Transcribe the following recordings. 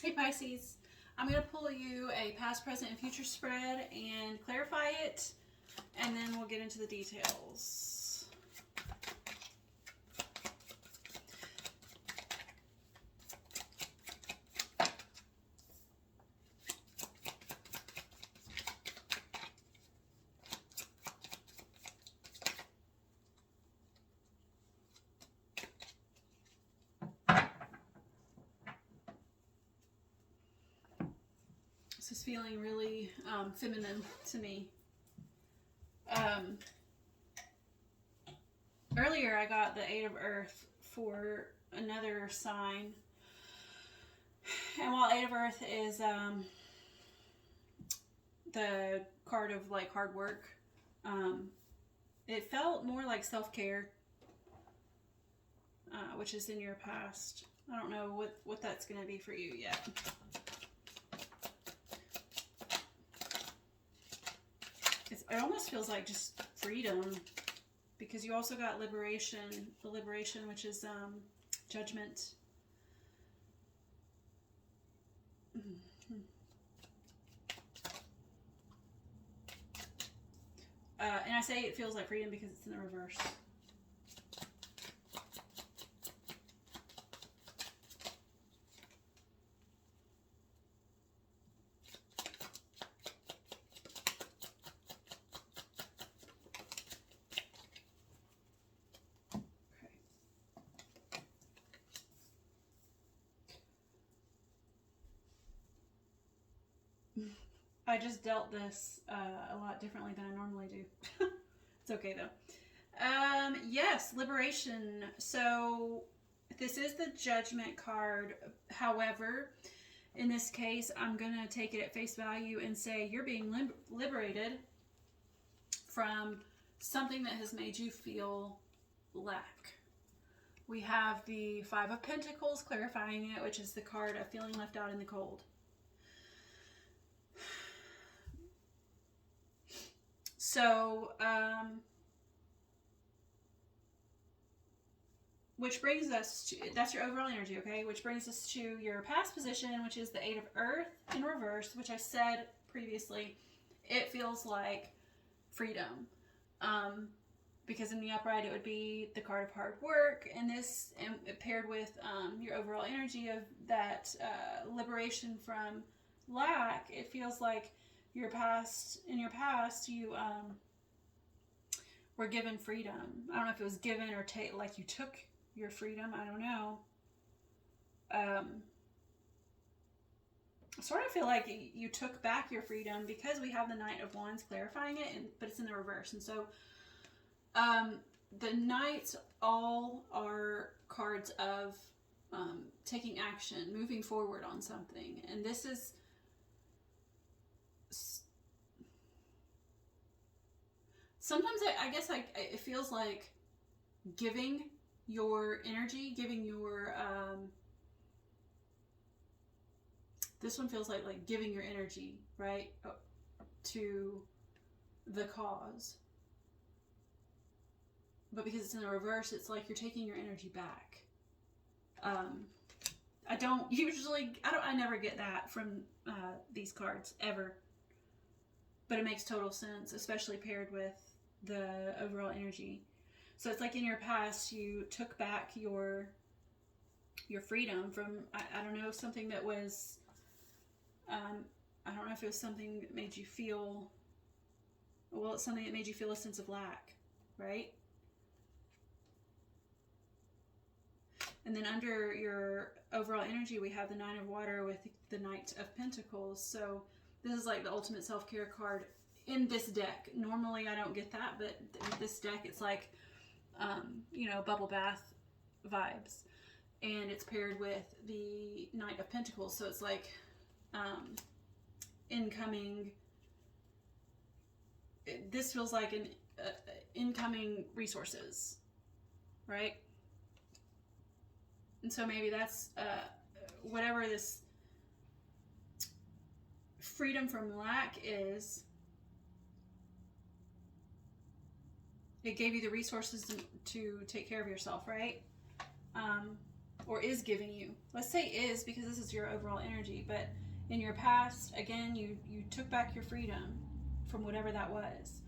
Hey Pisces, I'm going to pull you a past, present, and future spread and clarify it, and then we'll get into the details. This is feeling really feminine to me. Earlier I got the Eight of Earth for another sign. And while Eight of Earth is the card of like hard work, it felt more like self-care, which is in your past. I don't know what that's going to be for you yet. It almost feels like just freedom, because you also got liberation, the liberation, which is judgment. And I say it feels like freedom because it's in the reverse. I just dealt this a lot differently than I normally do. It's okay though. Yes, liberation. So this is the Judgment card. However, in this case, I'm going to take it at face value and say you're being liberated from something that has made you feel lack. We have the Five of Pentacles clarifying it, which is the card of feeling left out in the cold. So, which brings us to, that's your overall energy, okay? Which brings us to your past position, which is the Eight of Earth in reverse, which I said previously, it feels like freedom. Because in the upright, it would be the card of hard work, and this, and paired with your overall energy of that liberation from lack, it feels like in your past, you were given freedom. I don't know if it was given or like you took your freedom. I don't know. Sort of feel like you took back your freedom, because we have the Knight of Wands clarifying it, but it's in the reverse. And so the Knights all are cards of taking action, moving forward on something. And this is sometimes I guess it feels like giving your energy, giving your this one feels like giving your energy, right, to the cause. But because it's in the reverse, it's like you're taking your energy back. I never get that from these cards ever. But it makes total sense, especially paired with the overall energy. So it's like in your past, you took back your freedom from, I don't know, something that was, I don't know if it was something that made you feel, well, it's something that made you feel a sense of lack, right? And then under your overall energy, we have the Nine of Water with the Knight of Pentacles. So this is like the ultimate self-care card in this deck. Normally I don't get that, but with this deck, it's like, bubble bath vibes. And it's paired with the Knight of Pentacles. So it's like incoming, this feels like an incoming resources, right? And so maybe that's whatever this freedom from lack is, it gave you the resources to take care of yourself, right? or is giving you. Let's say is, because this is your overall energy, but in your past, again, you took back your freedom from whatever that was.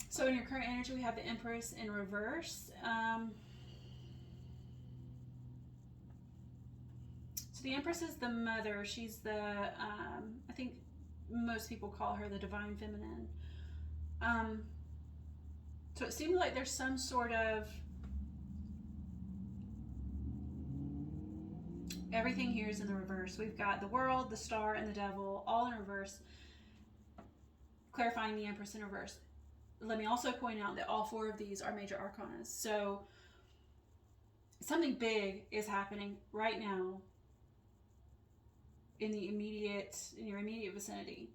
So in your current energy, we have the Empress in reverse. So the Empress is the mother. She's the, I think most people call her the divine feminine. So it seems like there's some sort of, everything here is in the reverse. We've got the world, the star, and the devil all in reverse, clarifying the Empress in reverse. Let me also point out that all 4 of these are major arcanas. So something big is happening right now in your immediate vicinity.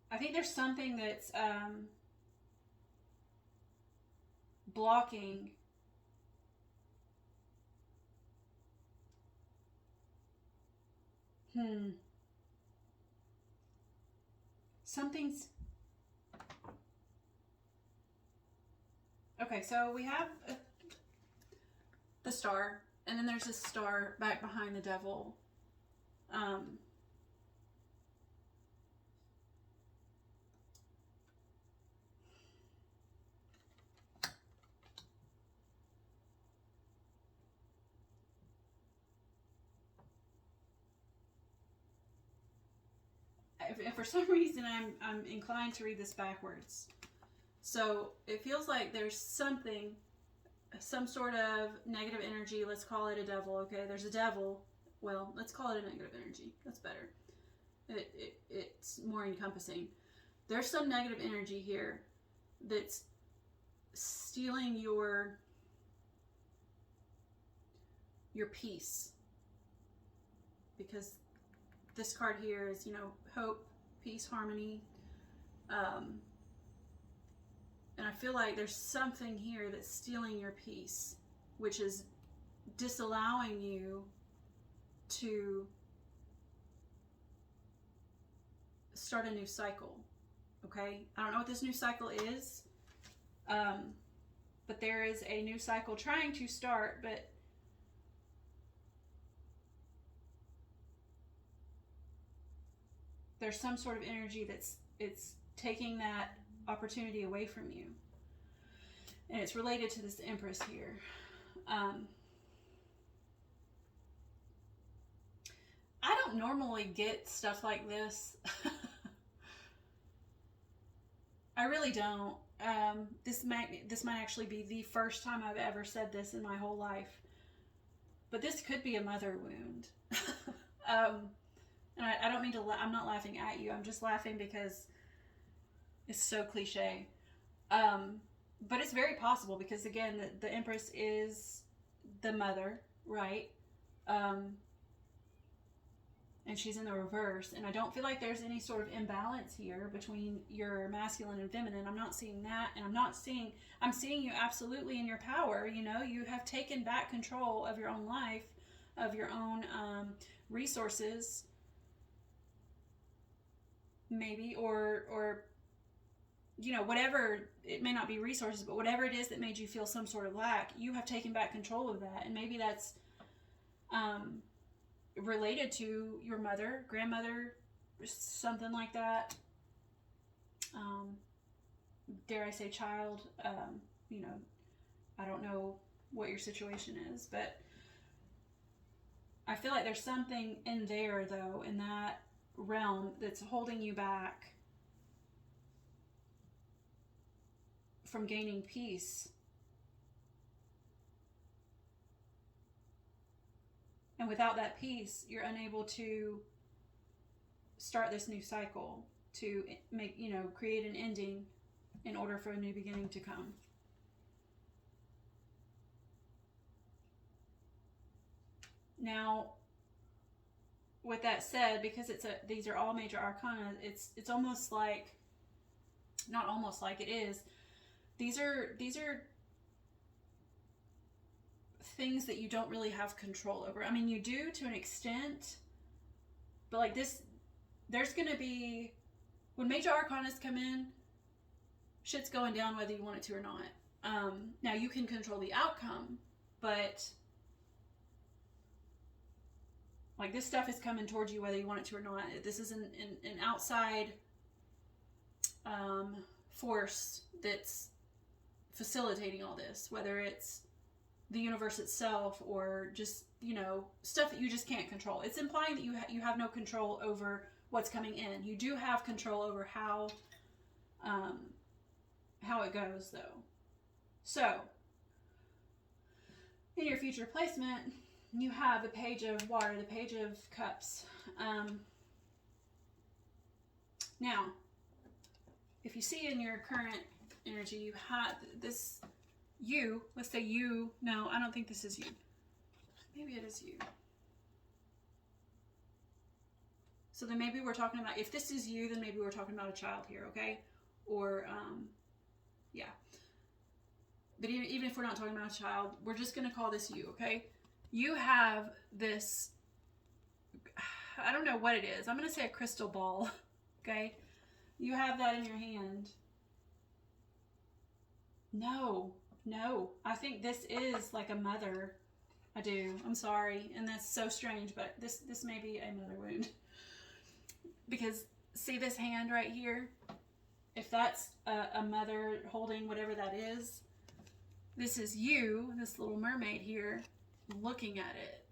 I think there's something that's blocking something's okay. So we have the star, and then there's a star back behind the devil. If for some reason I'm inclined to read this backwards. So it feels like there's something, some sort of negative energy. Let's call it a devil. Okay, there's a devil. Well, let's call it a negative energy. That's better. It's more encompassing. There's some negative energy here that's stealing your peace, because this card here is, hope, peace, harmony. And I feel like there's something here that's stealing your peace, which is disallowing you to start a new cycle. Okay? I don't know what this new cycle is, but there is a new cycle trying to start, but there's some sort of energy it's taking that opportunity away from you. And it's related to this Empress here. I don't normally get stuff like this. I really don't. This might actually be the first time I've ever said this in my whole life. But this could be a mother wound. And I don't mean to, I'm not laughing at you. I'm just laughing because it's so cliche. But it's very possible because, again, the Empress is the mother, right? And she's in the reverse. And I don't feel like there's any sort of imbalance here between your masculine and feminine. I'm not seeing that. And I'm seeing you absolutely in your power. You have taken back control of your own life, of your own resources, maybe, or whatever. It may not be resources, but whatever it is that made you feel some sort of lack, you have taken back control of that. And maybe that's related to your mother, grandmother, something like that. Dare I say child. I don't know what your situation is, but I feel like there's something in there, though, in that realm that's holding you back from gaining peace. And without that peace, you're unable to start this new cycle, to make, create an ending in order for a new beginning to come. Now, with that said, because these are all major arcana, it's almost like, not almost like, it is. These are things that you don't really have control over. I mean, you do to an extent, But like this, there's going to be, when major arcanas come in, shit's going down whether you want it to or not. Now you can control the outcome, but like this stuff is coming towards you whether you want it to or not. This is an outside force that's facilitating all this, whether it's the universe itself or just, you know, stuff that you just can't control. It's implying that you have no control over what's coming in. You do have control over how it goes, though. So, in your future placement, you have the Page of Water, the Page of Cups. Now, if you see in your current energy, you have this you. Let's say you. No, I don't think this is you. Maybe it is you. So then maybe we're talking about, if this is you, then maybe we're talking about a child here, okay? Or, yeah. But even if we're not talking about a child, we're just going to call this you, okay? You have this, I don't know what it is. I'm going to say a crystal ball, okay? You have that in your hand. No. I think this is like a mother. I do. I'm sorry. And that's so strange, but this may be a mother wound. Because see this hand right here? If that's a mother holding whatever that is, this is you, this little mermaid here, looking at it.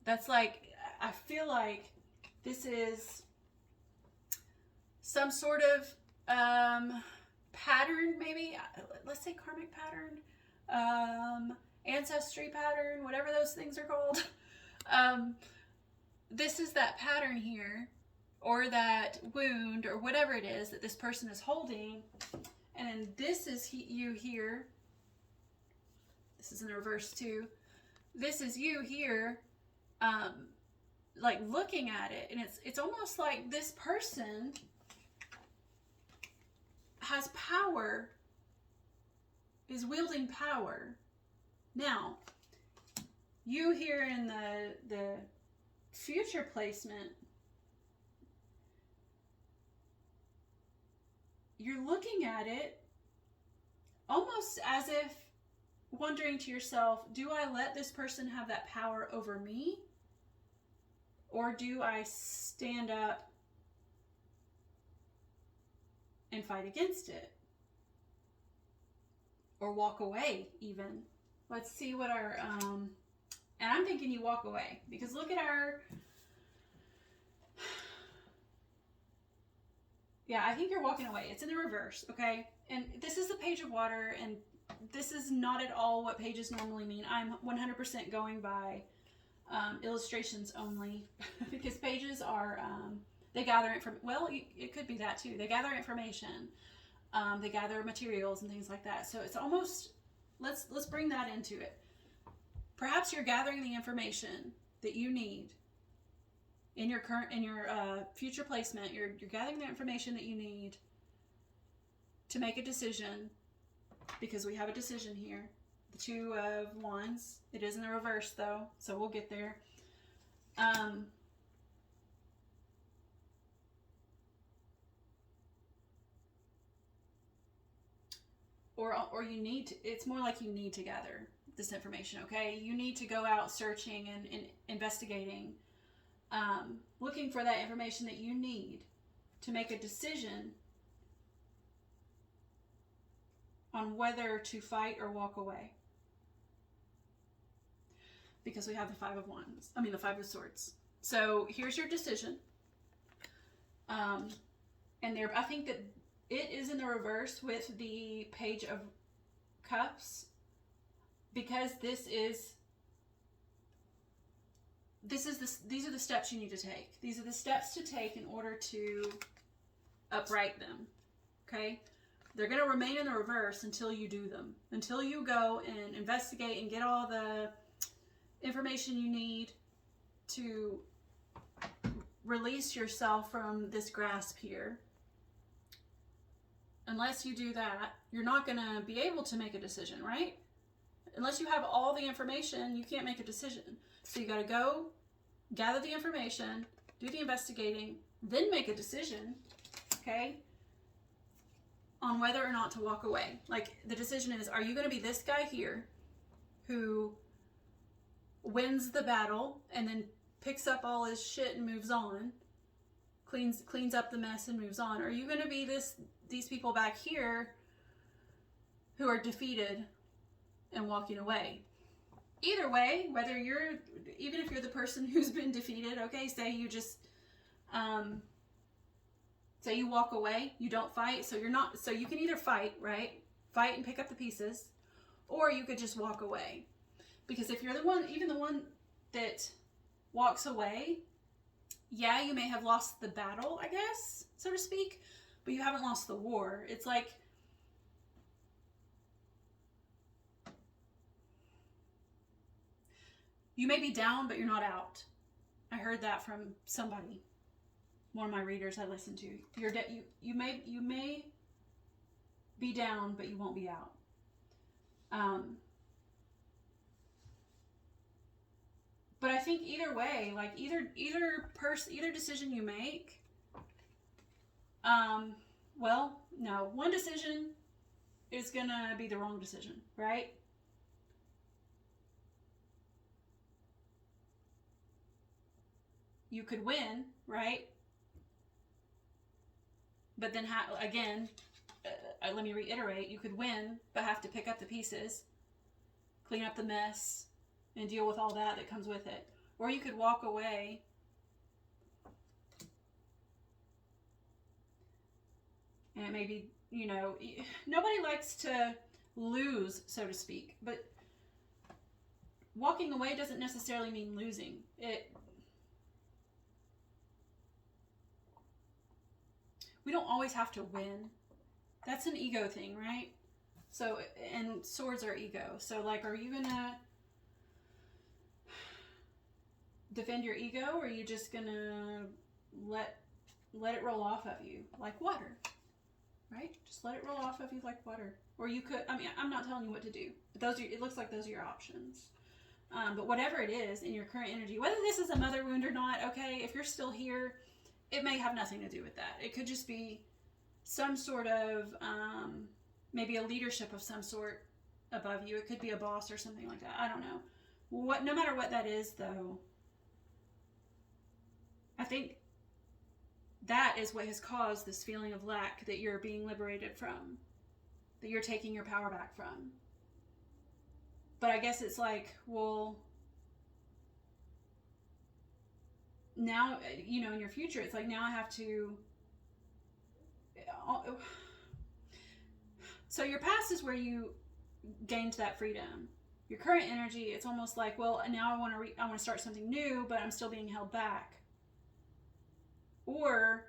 That's like, I feel like this is some sort of pattern, maybe. Let's say karmic pattern, ancestry pattern, whatever those things are called. This is that pattern here, or that wound, or whatever it is that this person is holding. And then this is you here. This is in the reverse too. This is you here, like looking at it, and it's almost like this person has power, is wielding power. Now, you here in the future placement, you're looking at it almost as if wondering to yourself, do I let this person have that power over me? Or do I stand up and fight against it? Or walk away even? Let's see what our, and I'm thinking you walk away, because look at our, yeah, I think you're walking away. It's in the reverse, okay? And this is the Page of Water, and this is not at all what pages normally mean. I'm 100% going by illustrations only, because pages are, they gather information. Well, it could be that too. They gather information. They gather materials and things like that. So it's almost, let's bring that into it. Perhaps you're gathering the information that you need in your future placement. You're gathering the information that you need to make a decision, because we have a decision here. The Two of Wands. It is in the reverse though, so we'll get there. Or you need to, it's more like you need to gather this information, okay? You need to go out searching and investigating, looking for that information that you need to make a decision on whether to fight or walk away. Because we have the Five of Wands. I mean, the Five of Swords. So here's your decision. And there, I think that it is in the reverse with the Page of Cups, because these are the steps you need to take. These are the steps to take in order to upright them. Okay? They're going to remain in the reverse until you do them. Until you go and investigate and get all the information you need to release yourself from this grasp here. Unless you do that, you're not going to be able to make a decision, right? Unless you have all the information, you can't make a decision. So you got to go gather the information, do the investigating, then make a decision, okay, on whether or not to walk away. Like, the decision is, are you going to be this guy here who wins the battle and then picks up all his shit and moves on, cleans up the mess and moves on? Or are you going to be these people back here who are defeated and walking away? Either way, whether you're, even if you're the person who's been defeated, okay, say you just, say you walk away, you don't fight, so you can either fight, right? Fight and pick up the pieces, or you could just walk away. Because if you're the one, even the one that walks away, yeah, you may have lost the battle, I guess, so to speak, but you haven't lost the war. It's like, you may be down, but you're not out. I heard that from somebody, one of my readers I listened to. You may be down, but you won't be out. But I think either way, like either decision you make, well, no, one decision is gonna be the wrong decision, right? You could win, right? But then, again, let me reiterate, you could win, but have to pick up the pieces, clean up the mess, and deal with all that comes with it. Or you could walk away and maybe, you know, nobody likes to lose, so to speak, but walking away doesn't necessarily mean losing. We don't always have to win. That's an ego thing, right? So, and swords are ego. So, like, are you gonna defend your ego, or are you just gonna let it roll off of you like water, right? Just let it roll off of you like water. Or you could, I mean, I'm not telling you what to do, but it looks like those are your options. But whatever it is in your current energy, whether this is a mother wound or not, okay, if you're still here, it may have nothing to do with that. It could just be some sort of, maybe a leadership of some sort above you. It could be a boss or something like that. I don't know. No matter what that is, though, I think that is what has caused this feeling of lack that you're being liberated from, that you're taking your power back from. But I guess it's like, well, now, you know, in your future, it's like, now I have to, so your past is where you gained that freedom. Your current energy, it's almost like, well, now I want to start something new, but I'm still being held back. Or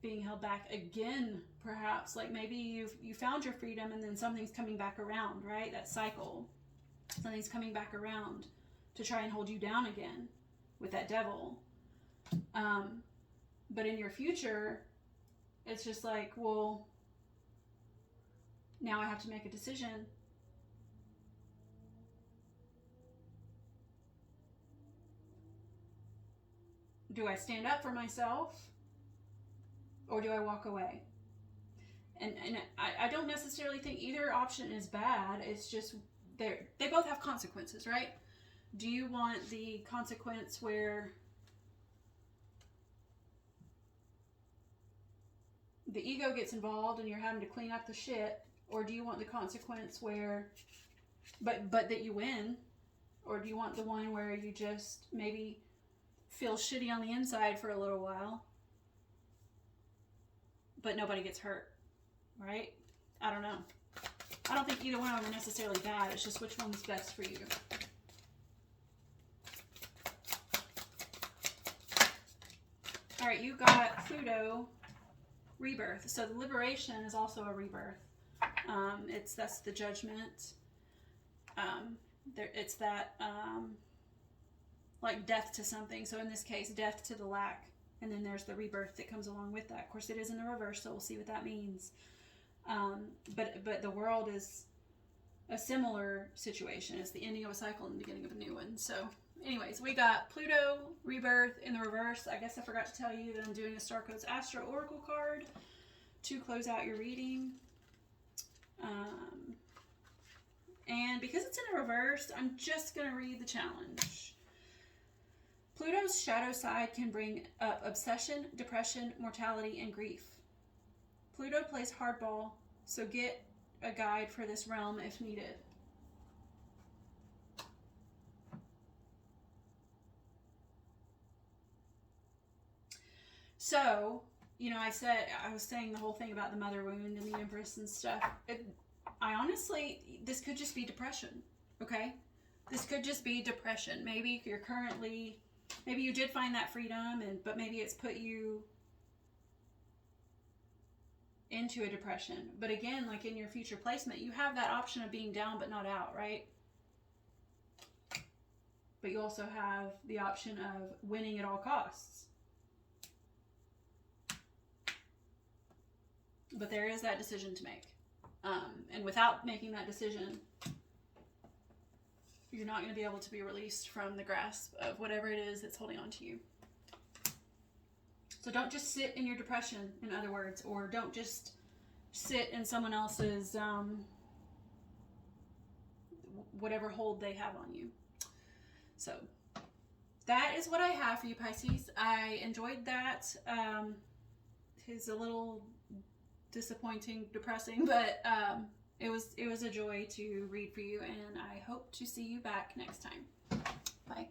being held back again, perhaps. Like, maybe you found your freedom and then something's coming back around, right? That cycle. Something's coming back around to try and hold you down again with that devil. But in your future, it's just like, well, now I have to make a decision. Do I stand up for myself, or do I walk away? And I don't necessarily think either option is bad. It's just they both have consequences, right? Do you want the consequence where the ego gets involved and you're having to clean up the shit, or do you want the consequence where, but that you win, or do you want the one where you just maybe feel shitty on the inside for a little while, but nobody gets hurt, right? I don't know. I don't think either one of them are necessarily bad. It's just which one's best for you. All right, you got Pluto rebirth. So the liberation is also a rebirth. That's the judgment. It's that like death to something. So in this case, death to the lack, and then there's the rebirth that comes along with that. Of course, it is in the reverse, so we'll see what that means. But the world is a similar situation. It's the ending of a cycle and the beginning of a new one. So anyways, we got Pluto rebirth in the reverse. I guess I forgot to tell you that I'm doing a Star Codes Astro Oracle card to close out your reading. And because it's in a reverse, I'm just going to read the challenge. Pluto's shadow side can bring up obsession, depression, mortality, and grief. Pluto plays hardball, so get a guide for this realm if needed. So, you know, I was saying the whole thing about the mother wound and the Empress and stuff. I honestly, this could just be depression, okay? This could just be depression. Maybe you're currently, maybe you did find that freedom, but maybe it's put you into a depression. But again, like in your future placement, you have that option of being down but not out, right? But you also have the option of winning at all costs. But there is that decision to make. And without making that decision, you're not going to be able to be released from the grasp of whatever it is that's holding on to you. So don't just sit in your depression, in other words, or don't just sit in someone else's whatever hold they have on you. So that is what I have for you, Pisces. I enjoyed that. It's a little disappointing, depressing, but it was a joy to read for you, and I hope to see you back next time. Bye.